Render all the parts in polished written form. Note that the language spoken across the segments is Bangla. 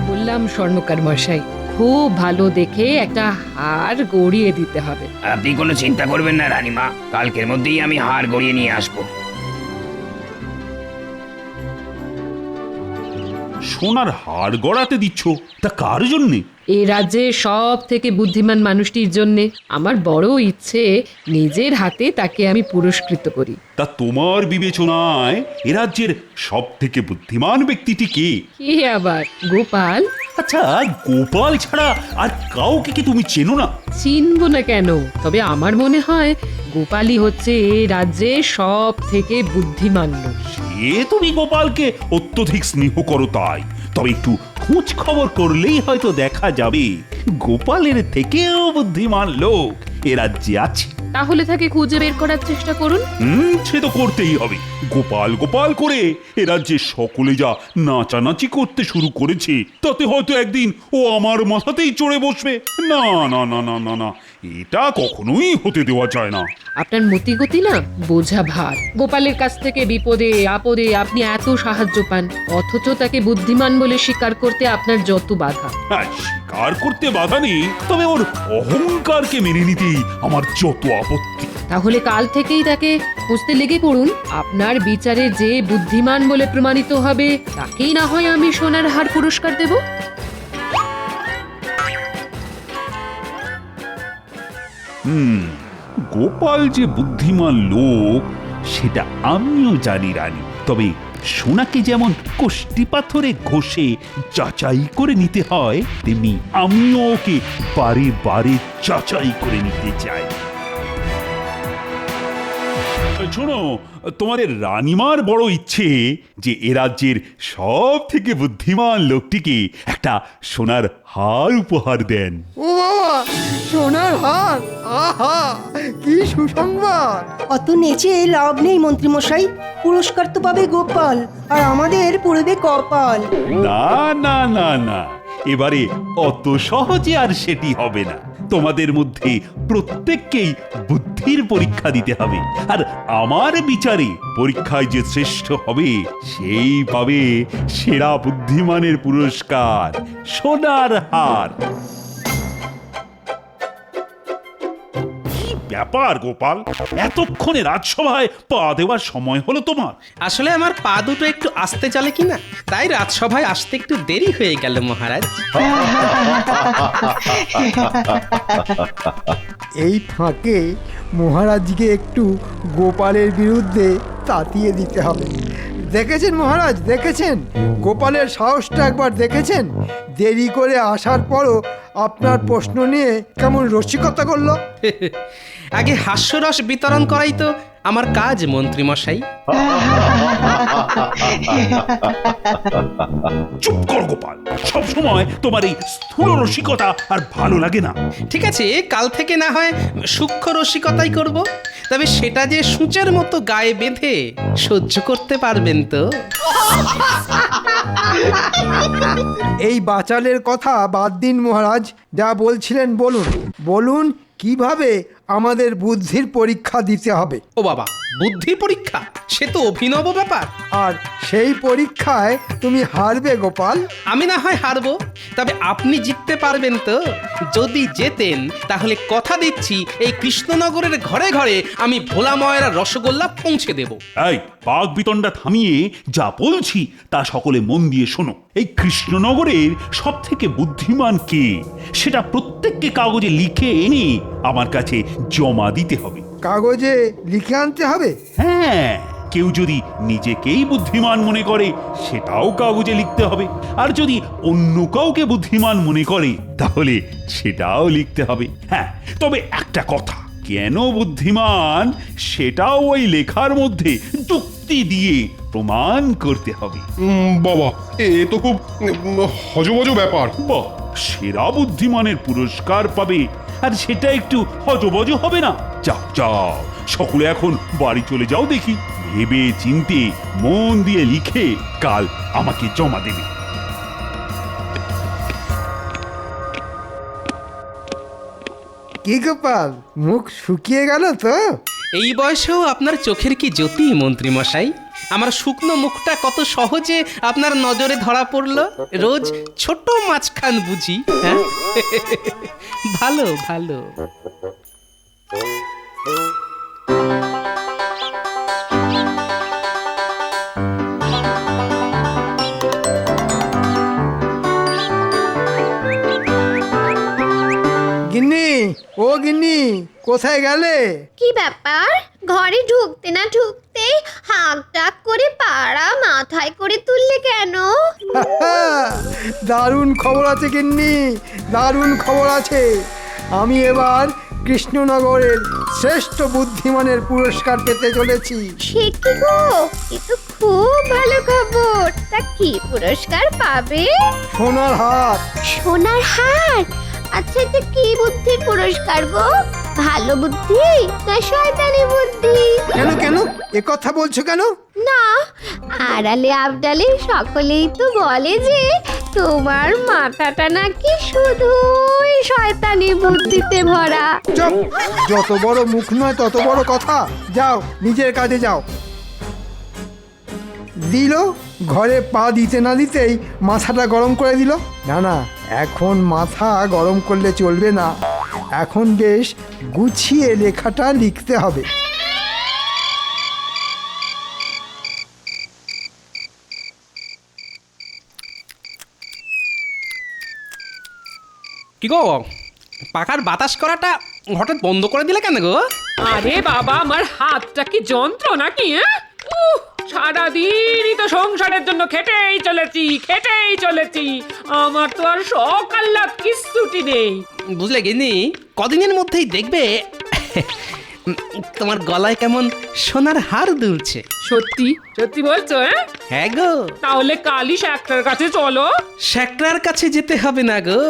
বললাম স্বর্ণকার মশাই, খুব ভালো দেখে একটা হার গড়িয়ে দিতে হবে। আপনি কোনো চিন্তা করবেন না রানীমা, কালকের মধ্যেই আমি হার গড়িয়ে নিয়ে আসবো। সোনার হার গড়াতে দিচ্ছ, তা কার জন্যে? এই রাজ্যে সব থেকে বুদ্ধিমান মানুষটির জন্যে আমার বড় ইচ্ছে নিজের হাতে তাকে আমি পুরস্কৃত করি। তা তোমার বিবেচনায় এ রাজ্যের সব থেকে বুদ্ধিমান ব্যক্তিটি কে? কি আবার গোপাল? আচ্ছা, গোপাল ছাড়া আর কাউকে কি তুমি চেনো না? চিনব না কেন? তবে আমার মনে হয় গোপালই হচ্ছে এই রাজ্যে সব থেকে বুদ্ধিমান লোক। এ তুমি গোপালকে অত্যধিক স্নেহ করো তাই। তবে একটু খোঁজ খবর করলেই হয়তো দেখা যাবে গোপালের থেকেও বুদ্ধিমান লোক এ রাজ্যে আছে। তাহলে তাকে খুঁজে বের করার চেষ্টা করুন। সে তো করতেই হবে। গোপাল গোপাল করে এ রাজ্যে সকলে যা নাচানাচি করতে শুরু করেছে, তাতে হয়তো একদিন ও আমার মাথাতেই চড়ে বসবে। না না না না না না, এটা কখনোই হতে দেওয়া যায় না। আপনার মতিগতি না বোঝা ভার। গোপালের কাছ থেকে বিপদে আপদে আপনি এত সাহায্য পান, অথচ তাকে বুদ্ধিমান বলে স্বীকার করতে আপনার যত বাধা। হ্যাঁ, স্বীকার করতে বাধা নেই, তবে ওর অহংকারকে মেনে নিতেই আমার যত আপত্তি। তাহলে কাল থেকেই তাকে খুঁজতে লেগে পড়ুন। আপনার বিচারে যে বুদ্ধিমান বলে প্রমাণিত হবে তাকেই না হয় আমি সোনার হার পুরস্কার দেব। গোপাল যে বুদ্ধিমান লোক সেটা আমিও জানি রানী। তবে সোনাকে যেমন কষ্টি পাথরে ঘষে যাচাই করে নিতে হয়, তেমনি আমিও ওকে বারে বারে যাচাই করে নিতে চাই। শোনো, তোমাদের রানীমার বড় ইচ্ছে যে এ রাজ্যের সব থেকে বুদ্ধিমান লোকটিকে একটা সোনার হার উপহার দেন। ও বাবা, সোনার হার! আহা, কি সুসংবাদ! অত নেচে লাভ নেই মন্ত্রীমশাই, পুরস্কার তো পাবে গোপাল আর আমাদের পড়বে কপাল। না না না না, এবারে অত সহজে আর সেটি হবে না। তোমাদের মধ্যে প্রত্যেককেই বুদ্ধির পরীক্ষা দিতে হবে, আর আমার বিচারে পরীক্ষায় যে শ্রেষ্ঠ হবে সেই পাবে সেরা বুদ্ধিমানের পুরস্কার, সোনার হার। ব্যাপার গোপাল, এতক্ষণে রাজসভায় পা দেওয়ার সময় হলো তোমার? আসলে আমার পা দুটো একটু আস্তে চলে কিনা, তাই রাজসভায় আসতে একটু দেরি হয়ে গেল মহারাজ। এই ফাঁকে মহারাজকে একটু গোপালের বিরুদ্ধে তাতিয়ে দিতে হবে। দেখেছেন মহারাজ, দেখেছেন গোপালের সাহসটা একবার দেখেছেন? দেরি করে আসার পরও আপনার প্রশ্ন নিয়ে কেমন রসিকতা করলো। আগে হাস্যরস বিতরণ করাই তো আমার কাজ মন্ত্রী মশাই। চুপ কর গোপাল, সব সময় তোমার এই স্থূল রসিকতা আর ভালো লাগে না। ঠিক আছে, কাল থেকে না হয় সূক্ষ্ম রসিকতাই করব, তবে সেটা যে সূচের মতো গায়ে বেঁধে সহ্য করতে পারবেন তো? এই বাচালের কথা বাদ দিন মহারাজ, যা বলছিলেন বলুন। বলুন কিভাবে আমাদের বুদ্ধির পরীক্ষা দিতে হবে। ও বাবা, বুদ্ধি পরীক্ষা? সে তো অভিনব ব্যাপার। আর সেই পরীক্ষায় তুমি হারবে গোপাল। আমি না হয় হারবো, তবে আপনি জিততে পারবেন তো? যদি জেতেন তাহলে কথা দিচ্ছি এই কৃষ্ণনগরের ঘরে ঘরে আমি ভোলা ময়রা রসগোল্লা পৌঁছে দেব। এই বাঘ বিতণ্ডা থামিয়ে যা বলছি তা সকলে মন দিয়ে শোনো। এই কৃষ্ণনগরের সব থেকে বুদ্ধিমান কে সেটা প্রত্যেককে কাগজে লিখে এনে আমার কাছে জমা দিতে হবে। কাগজে লিখে আনতে হবে? হ্যাঁ, কেউ যদি নিজেকেই বুদ্ধিমান মনে করে সেটাও কাগজে লিখতে হবে, আর যদি অন্য কাউকে বুদ্ধিমান মনে করে তাহলে সেটাও লিখতে হবে। হ্যাঁ, তবে একটা কথা, কেন বুদ্ধিমান সেটাও ওই লেখার মধ্যে যুক্তি দিয়ে প্রমাণ করতে হবে। বাবা, এ তো খুব হজবজ ব্যাপার। বাহ, সেরা বুদ্ধিমানের পুরস্কার পাবে, আর সেটা একটু হজবজ হবে না? যাও যাও, সকলে এখন বাড়ি চলে যাও দেখি। ভেবে চিন্তে মন দিয়ে লিখে কাল আমাকে জমা দেবে। কি গোপাল, মুখ শুকিয়ে গেল তো? এই বয়সেও আপনার চোখের কি জ্যোতি মন্ত্রী মশাই! আমার শুকনো মুখটা কত সহজে আপনার নজরে ধরা পড়লো। রোজ ছোট মাছখান বুঝি, হ্যাঁ? ভালো ভালো। গিন্নি, ও গিন্নি, কোথায় গেলে? কি ব্যাপার, ঘরে ঢুকতে না ঢুকতে হাঁক ডাক করে পাড়া মাথায় করে তুললে কেন? দারুণ খবর আছে গিন্নি, দারুণ খবর আছে। আমি এবার কৃষ্ণনগরের শ্রেষ্ঠ বুদ্ধিমানের পুরস্কার পেতে চলেছি। সে কি গো, এ তো খুব ভালো খবর। তা কি পুরস্কার পাবে? সোনার হার। সোনার হার? আচ্ছা, এটা কি বুদ্ধির পুরস্কার গো? ভালো বুদ্ধি না শয়তানি বুদ্ধি? কেন কেন এ কথা বলছো কেন? না, আড়ালে আবডালে সকলেই তো বলে যে তোমার মাথাটা নাকি শুধুই শয়তানি বুদ্ধিতে ভরা। চুপ, যত বড় মুখ নয় তত বড় কথা। যাও, নিজের কাজে যাও। দিল, ঘরে পা দিতে না দিতেই মাথাটা গরম করে দিল। না না, এখন মাথা গরম করলে চলবে না, এখন বেশ গুছিয়ে লেখাটা লিখতে হবে। কি গো, পাখার বাতাস করাটা হঠাৎ বন্ধ করে দিলে কেন গো? আরে বাবা, আমার হাতটা কি যন্ত্র নাকি? সারাদিনই তো সংসারের জন্য খেটেই চলেছি। আমার তো আর শখ আহ্লাদ কিচ্ছুটি নেই। বুঝলে গিন্নি, কদিনের মধ্যেই দেখবে তোমার গলায় কেমন সোনার হার দুলছে। সত্যি সত্যি বলছো? হ্যাঁ গো। তাহলে কালই শাকটার কাছে চলো। শ্যাকরার কাছে যেতে হবে না গো,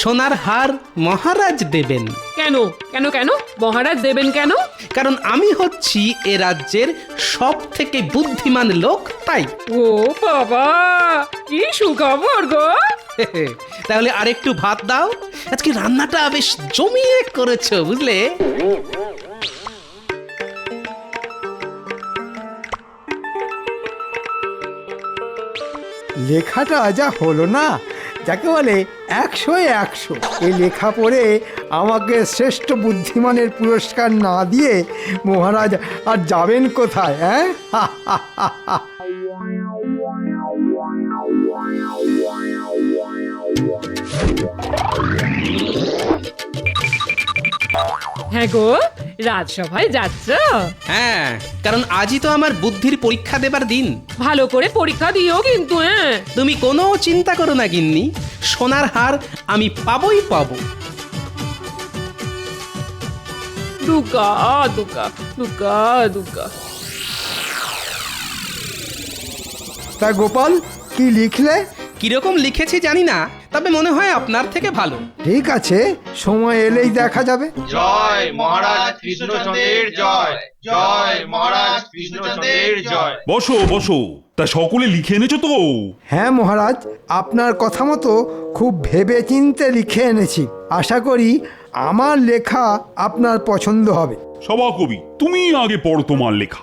সোনার হার মহারাজ দেবেন। কেন কেন কেন মহারাজ দেবেন কেন? কারণ আমি হচ্ছি এ রাজ্যের সব থেকে বুদ্ধিমান লোক, তাই। ও বাবা, কি সুখবর গো! তাহলে আরেকটু ভাত দাও, আজকে রান্নাটা বেশ জমিয়ে করেছো, বুঝলে। লেখাটা যা হলো না, যাকে বলে 100-এ 100। এই লেখা পড়ে আমাকে শ্রেষ্ঠ বুদ্ধিমানের পুরস্কার না দিয়ে মহারাজ আর যাবেন কোথায়? হ্যাঁ, হ্যাঁ গো, রাজসভায় যাচ্ছ? হ্যাঁ, কারণ আজই তো আমার বুদ্ধির পরীক্ষা দেবার দিন। ভালো করে পরীক্ষা দিও কিন্তু। তুমি কোনো চিন্তা করো না গিন্নি, সোনার হার আমি পাবোই পাবো। দুকা দুকা দুকা দুকা। তা গোপাল, কি লিখলে? কিরকম লিখেছি জানি না, তবে মনে হয় আপনার থেকে ভালো। ঠিক আছে, সময় এলেই দেখা যাবে। জয় মহারাজ কৃষ্ণচন্দ্রের জয়, জয় মহারাজ কৃষ্ণচন্দ্রের জয়। বসো বসো, তা সকলে লিখে এনেছো তো? হ্যাঁ মহারাজ, আপনার কথা মতো খুব ভেবে চিন্তে লিখে এনেছি। আশা করি আমার লেখা আপনার পছন্দ হবে। সভাকবি, তুমি আগে পড়ো তোমার লেখা।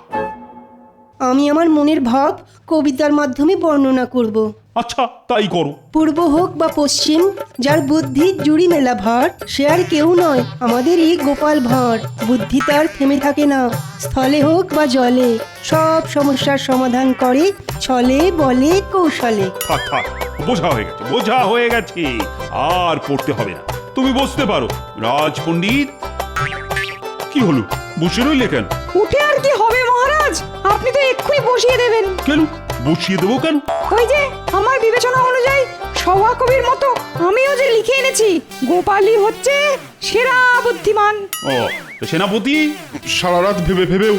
আমি আমার মনের ভাব কবিতার মাধ্যমে বর্ণনা করব। আচ্ছা, তাই করো। পূর্ব হোক বা পশ্চিম, যার বুদ্ধির জুড়ি মেলা ভার, সে আর কেউ নয় আমাদেরই গোপাল ভাঁড়। বুদ্ধি তার থেমে থাকে না, স্থলে হোক বা জলে, সব সমস্যার সমাধান করে ছলে বলে কৌশলে। থাক থাক, বোঝা হয়ে গেছে, আর পড়তে হবে না। তুমি বসতে পারো। রাজ পণ্ডিত, কি হলো, বসে রইলে কেন? উঠে আর কি হবে মহারাজ, আপনি তো এক্ষুনি বসিয়ে দেবেন। কেন বসিয়ে দেবো কেন? ওই যে আমার বিবেচনা অনুযায়ী সভাকবির মতো আমিও যে লিখে এনেছি, গোপালই হচ্ছে সেরা বুদ্ধিমান। ও, তো সেনাপতি? সারা রাত ভেবে ভেবেও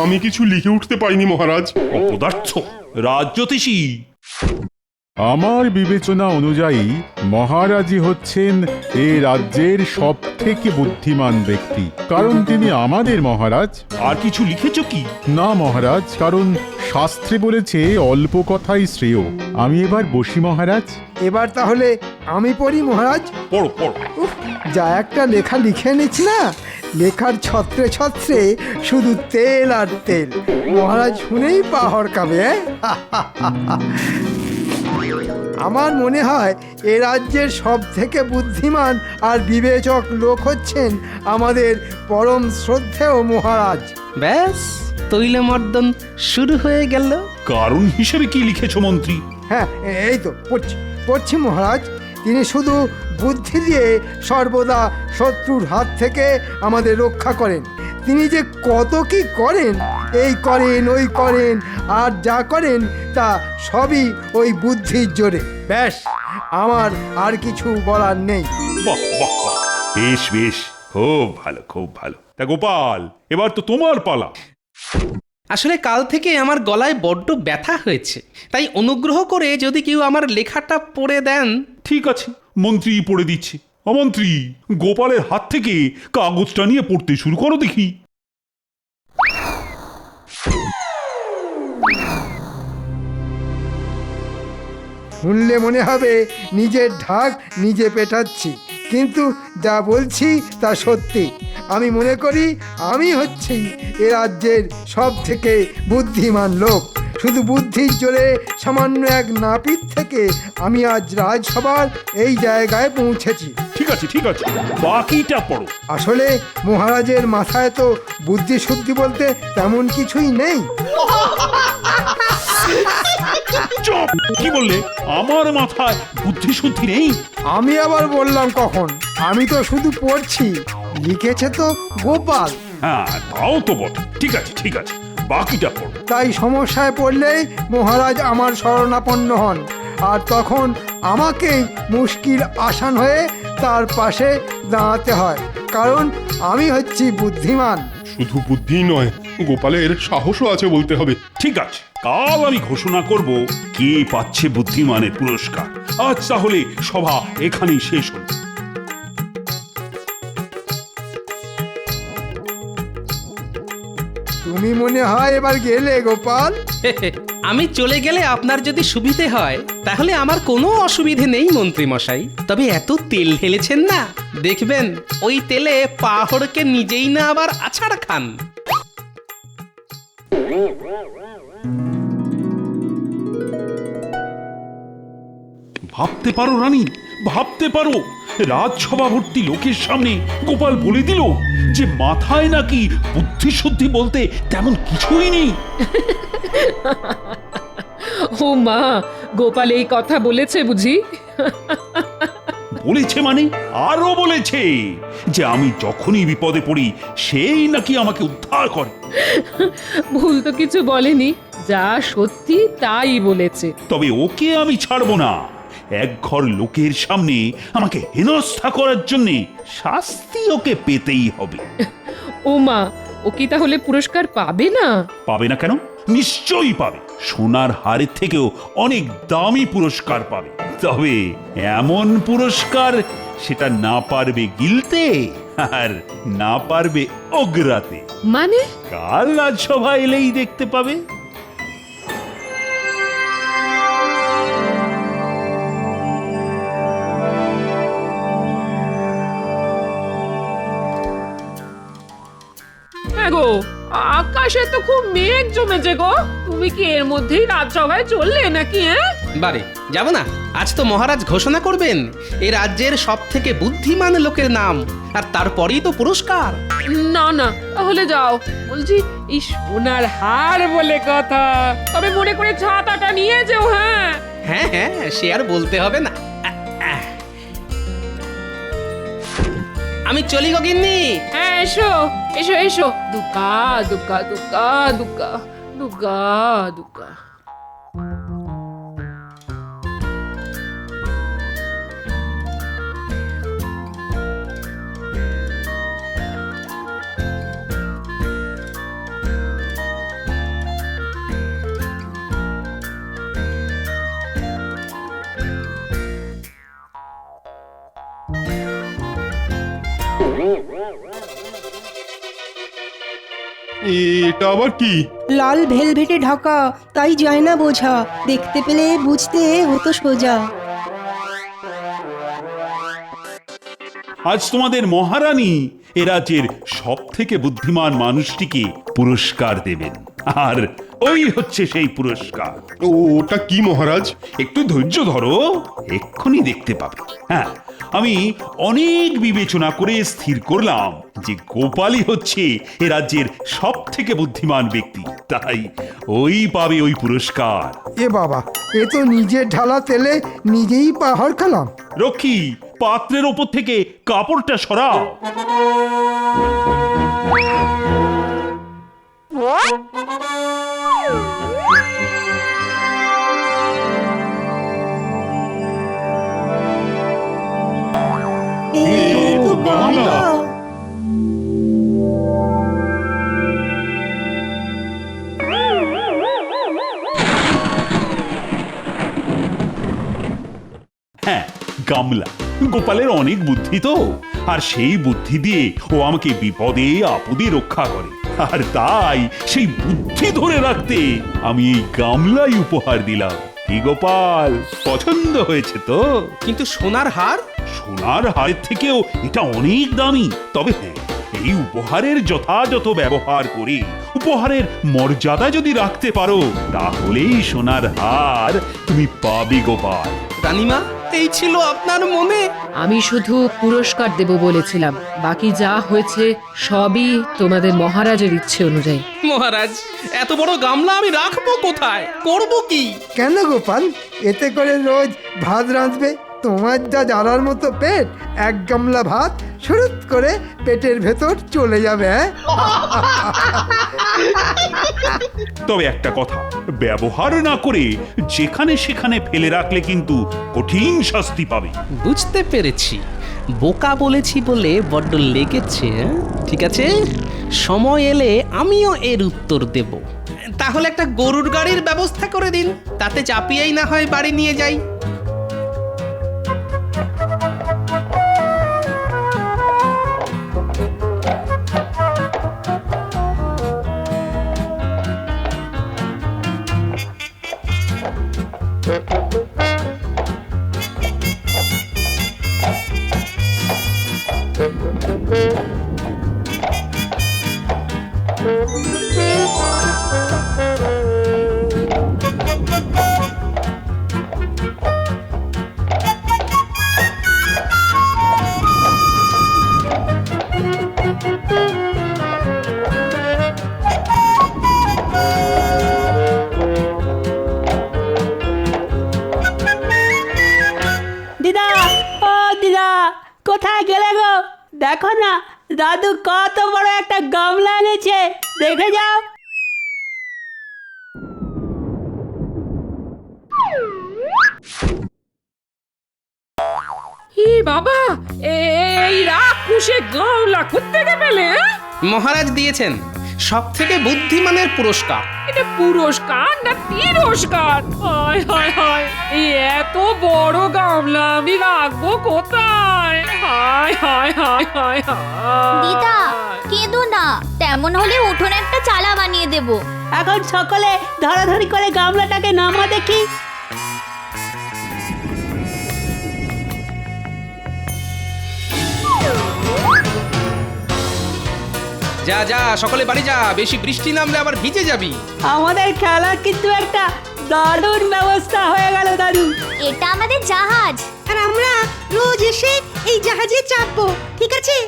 আমি কিছু লিখে উঠতে পারিনি মহারাজ। অপদার্থ। রাজ জ্যোতিষী, আমার বিবেচনা অনুযায়ী মহারাজই হচ্ছেন এ রাজ্যের সব থেকে বুদ্ধিমান ব্যক্তি, কারণ তিনি আমাদের মহারাজ। আর কিছু লিখেছো কি? না মহারাজ, কারণ শাস্ত্রে বলেছে অল্প কথাই শ্রেয়। আমি এবার বসি মহারাজ। এবার তাহলে আমি পড়ি মহারাজ। পড়ো পড়ো। উফ, যা একটা লেখা লিখে এনেছি না, লেখার ছত্রে ছত্রে শুধু তেল আর তেল। মহারাজ শুনেই পা হরকাবে। আমার মনে হয় এ রাজ্যের সব থেকে বুদ্ধিমান আর বিবেচক লোক হচ্ছেন আমাদের পরম শ্রদ্ধেয় মহারাজ। ব্যাস তৈলমর্দন শুরু হয়ে গেল। কারণ হিসেবে কি লিখেছ মন্ত্রী? হ্যাঁ, এই তো পড়ছি মহারাজ। তিনি শুধু বুদ্ধি দিয়ে সর্বদা শত্রুর হাত থেকে আমাদের রক্ষা করেন। তিনি যে কত কি করেন, এই করেন ওই করেন, আর যা করেন তা সবই ওই বুদ্ধির জোরে। ব্যাস, আমার আর কিছু বলার নেই। বাহ বাহ বাহ, বেশ বেশ, খুব ভালো খুব ভালো। তা গোপাল, এবার তো তোমার পালা। আসলে কাল থেকে আমার গলায় বড্ড ব্যথা হয়েছে, তাই অনুগ্রহ করে যদি কেউ আমার লেখাটা পড়ে দেন। ঠিক আছে, মন্ত্রী পড়ে দিচ্ছে। অমন্ত্রী, গোপালের হাত থেকে কাগজটা নিয়ে পড়তে শুরু করো দেখি। শুনলে মনে হবে নিজের ঢাক নিজে পেটাচ্ছি, কিন্তু যা বলছি তা সত্যি। আমি মনে করি আমি হচ্ছি এ রাজ্যের সব থেকে বুদ্ধিমান লোক। শুধু বুদ্ধির জোরে সামান্য এক নাপিত থেকে আমি আজ রাজসভার এই জায়গায় পৌঁছেছি। ঠিক আছে ঠিক আছে, বাকিটা পড়ো। আসলে মহারাজের মাথায় তো বুদ্ধি শুদ্ধি বলতে তেমন কিছুই নেই। চুপ! কি বললে? আমার মাথায় বুদ্ধি শুদ্ধি নেই? আমি আবার বললাম কখন? আমি তো শুধু পড়ছি, লিখেছে তো গোপাল। হ্যাঁ, তাও তো বটে। ঠিক আছে ঠিক আছে, বাকিটা পড়ো। তাই সমস্যায় পড়লেই মহারাজ আমার শরণাপন্ন হন, আর তখন আমাকেই মুশকিল আসান হয়ে তার পাশে দাঁড়াতে হয়, কারণ আমি হচ্ছি বুদ্ধিমান। শুধু বুদ্ধি নয়, গোপালের সাহসও আছে বলতে হবে। ঠিক আছে, কাল আমি ঘোষণা করব কে পাচ্ছে বুদ্ধিমানের পুরস্কার। আজ তাহলে সভা এখানেই শেষ হল। তুমি মনে হয় এবার গেলে গোপাল? আমি চলে গেলে আপনার যদি সুবিধে হয় তাহলে আমার কোনো অসুবিধে নেই মন্ত্রী মশাই। তবে এত তেল ঢেলেছেন না, দেখবেন ওই তেলে পা হড়কে নিজেই না আবার আছাড় খান। ভাবতে পারো রানী, ভাবতে পারো, রাজসভা ভর্তি লোকের সামনে গোপাল বলে দিল যে মাথায় নাকি বুদ্ধি শুদ্ধি বলতে তেমন কিছুই নেই। ও মা, গোপাল এই কথা বলেছে বুঝি? বলেছে মানে আরো বলেছে যে আমি যখনই বিপদে পড়ি সেই নাকি আমাকে উদ্ধার করে। ভুল তো কিছু বলেনি, যা সত্যি তাই বলেছে। তবে ওকে আমি ছাড়বো না। এক ঘর লোকের সামনে আমাকে হেনস্থা করার জন্য শাস্তি ওকে পেতেই হবে। ও মা, ও কি তাহলে পুরস্কার পাবে না? পাবে না কেন? নিশ্চয়ই পাবে। সোনার হারের থেকেও অনেক দামি পুরস্কার পাবে। তবে এমন পুরস্কার সেটা না পারবে গিলতে আর না পারবে ওগরাতে। মানে? কাল রাজসভা এলেই দেখতে পাবে। গো, আকাশে তো খুব মেঘ জমেছে গো। তুমি কি এর মধ্যেই রাজসভায় চললে নাকি? বারে যাব না? আজ তো মহারাজ ঘোষণা করবেন এই রাজ্যের সব থেকে বুদ্ধিমান লোকের নাম, আর তারপরেই তো পুরস্কার। না না, তাহলে যাও। বলছি, এই সোনার হার বলে কথা, তবে মনে করে ছাতাটা নিয়ে যেও। হ্যাঁ হ্যাঁ হ্যাঁ, সে আর বলতে হবে না। আমি চলি গো গিন্নি। হ্যাঁ, এসো এসো এসো। দুকা দুকা দুকা দুকা দুকা দুকা। এটা আবার কি? লাল ভেলভেটে ঢাকা, তাই যায় না বোঝা, দেখতে পেলে বুঝতে হতো সোজা। আজ তোমাদের মহারানী এ রাজ্যের সব থেকে বুদ্ধিমান মানুষটিকে পুরস্কার দেবেন। আর ওই হচ্ছে সেই পুরস্কার। ওটা কি মহারাজ? একটু ধৈর্য ধরো, এক্ষুনি দেখতে পাবে। হ্যাঁ, আমি অনেক বিবেচনা করে স্থির করলাম যে গোপালই হচ্ছে এ রাজ্যের সব থেকে বুদ্ধিমান ব্যক্তি, তাই ওই পাবে ওই পুরস্কার। এ বাবা, এ তো নিজের ঢালা তেলে নিজেই পাহাড় খেলাম। রক্ষী, পাত্রের ওপর থেকে কাপড়টা সরাও। এই তো গামলা। হ্যাঁ, গামলা। গোপালের অনেক বুদ্ধি তো, আর সেই বুদ্ধি দিয়ে ও আমাকে বিপদে আপদে রক্ষা করে। আর তাই সেই বুদ্ধি ধরে রাখতে আমি এই গামলাই উপহার দিলাম। কি গোপাল, পছন্দ হয়েছে তো? কিন্তু সোনার হার? সোনার হারের থেকেও এটা অনেক দামি। তবে হ্যাঁ, এই উপহারের যথাযথ ব্যবহার করে উপহারের মর্যাদা যদি রাখতে পারো, তাহলেই সোনার হার তুমি পাবে গোপাল। রানীমা, এই ছিল আপনার মনে? আমি শুধু পুরস্কার দেব বলেছিলাম, বাকি যা হয়েছে সবই তোমাদের মহারাজের ইচ্ছে অনুযায়ী। মহারাজ, এত বড় গামলা আমি রাখবো কোথায়? করব কি? কেন গোপাল, এতে করে রোজ ভাত রাঁধবে? তোমার যা জ্বালার মতো পেট, এক গামলা ভাত শুরুত করে পেটের ভেতর চলে যাবে। হ্যাঁ, তবে একটা কথা, ব্যবহার না করে যেখানে সেখানে ফেলে রাখলে কিন্তু কঠিন শাস্তি পাবে। বুঝতে পেরেছি, বোকা বলেছি বলে বড্ড লেগেছে। ঠিক আছে, সময় এলে আমিও এর উত্তর দেব। তাহলে একটা গরুর গাড়ির ব্যবস্থা করে দিন, তাতে চাপিয়েই না হয় বাড়ি নিয়ে যাই। দিদা, ও দিদা, কোথায় গেলে গো? দেখো না, দাদু কত বড় একটা গামলা এনেছে, দেখে যাও। হি বাবা, এই রাক্ষসে গামলা কোত্থেকে পেলে? মহারাজ দিয়েছেন সব থেকে বুদ্ধিমানের পুরস্কার। এটা পুরস্কার না তিরস্কার? হায় হায় হায়, এই এত বড় গামলা আমি রাখবো কোথায়? হায় হায় হায় হায় হায়। দিদা, কেঁদো না, তেমন হলে উঠোনে একটা চালা বানিয়ে দেব। এখন সকলে ধরাধরি করে গামলাটাকে নামা দেখি। যা যা, সকলে বাড়ি যা, বেশি বৃষ্টি নামলে আবার ভিজে যাবি। আমাদের খেলার কিন্তু একটা দারুণ ব্যবস্থা হয়ে গেল দাদু। এটা আমাদের জাহাজ, আর আমরা রোজ এসে এই জাহাজে চাপবো, ঠিক আছে?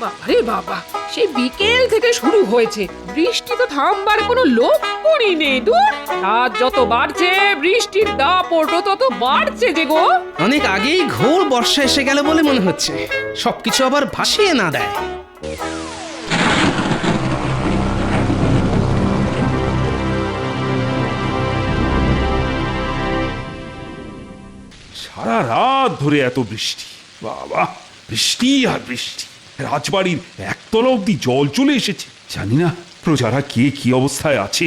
বাবারে বাবা, সেই বিকেল থেকে শুরু হয়েছে, বৃষ্টি তো থামবার কোনো লক্ষণই নেই। দূর, রাত যত বাড়ছে বৃষ্টির দাপটও তত বাড়ছে যে গো। অনেক আগেই ঘোর বর্ষা এসে গেল বলে মনে হচ্ছে, সবকিছু আবার ভাসিয়ে না দেয়। সারা রাত ধরে এত বৃষ্টি, বাবা, বৃষ্টি আর বৃষ্টি। রাজবাড়ির একতলা অব্দি জল চলে এসেছে। জানি না প্রজারা কে কি অবস্থায় আছে।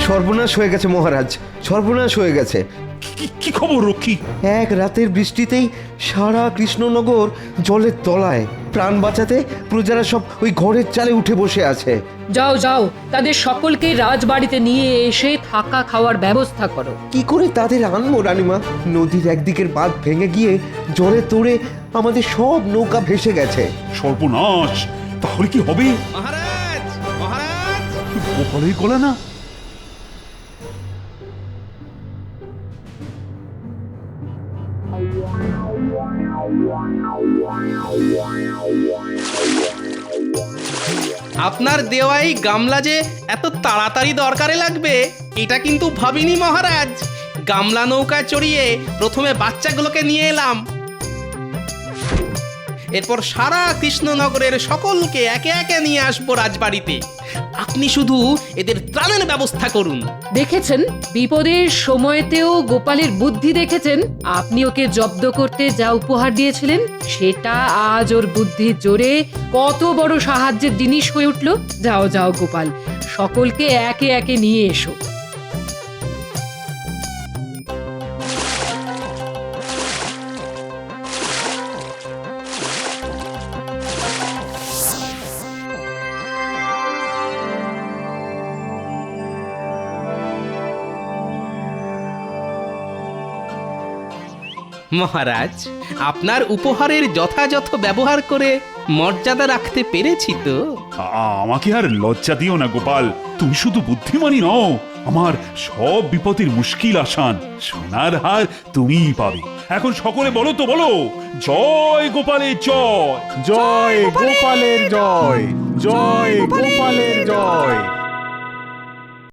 সর্বনাশ হয়ে গেছে মহারাজ, সর্বনাশ হয়ে গেছে। কি খবর রক্ষী? এক রাতের বৃষ্টিতেই সারা কৃষ্ণনগর জলের তলায়। প্রাণ বাঁচাতে প্রজারা সব ওই ঘরের চালে উঠে বসে আছে। যাও যাও, তাদের সকলকে রাজবাড়িতে নিয়ে এসে থাকা খাওয়ার ব্যবস্থা করো। কি করে তাদের আনবো রানীমা? নদীর একদিকের বাঁধ ভেঙে গিয়ে জলে তোড়ে আমাদের সব নৌকা ভেসে গেছে। সর্বনাশ! তাহলে কি হবে? মহারাজ, মহারাজ, গোপালের গলা না? আপনার দেওয়াই গামলা যে এত তাড়াতাড়ি দরকারে লাগবে এটা কিন্তু ভাবিনি মহারাজ। গামলা নৌকায় চড়িয়ে প্রথমে বাচ্চাগুলোকে নিয়ে এলাম, এরপর সারা কৃষ্ণনগরের সকলকে একে একে নিয়ে আসবো রাজবাড়িতে। আপনি শুধু এদের ত্রাণের ব্যবস্থা করুন। দেখেছেন, বিপদের সময়তেও গোপালের বুদ্ধি দেখেছেন। আপনি ওকে জব্দ করতে যা উপহার দিয়েছিলেন সেটা আজ ওর বুদ্ধির জোরে কত বড় সাহায্যের জিনিস হয়ে উঠল। যাও যাও গোপাল, সকলকে একে একে নিয়ে এসো। মহারাজ, আপনার উপহারের যথাযথ ব্যবহার করে মর্যাদা রাখতে পেরেছি তো? আমাকে আর লজ্জা দিও না গোপাল। তুমি শুধু বুদ্ধিমানই নও, আমার সব বিপদের মুশকিল আসান। সোনার হার তুমিই পাবে। এখন সকলে বলো তো, বলো, জয় গোপালের জয়। জয় গোপালের জয়, জয় গোপালের জয়।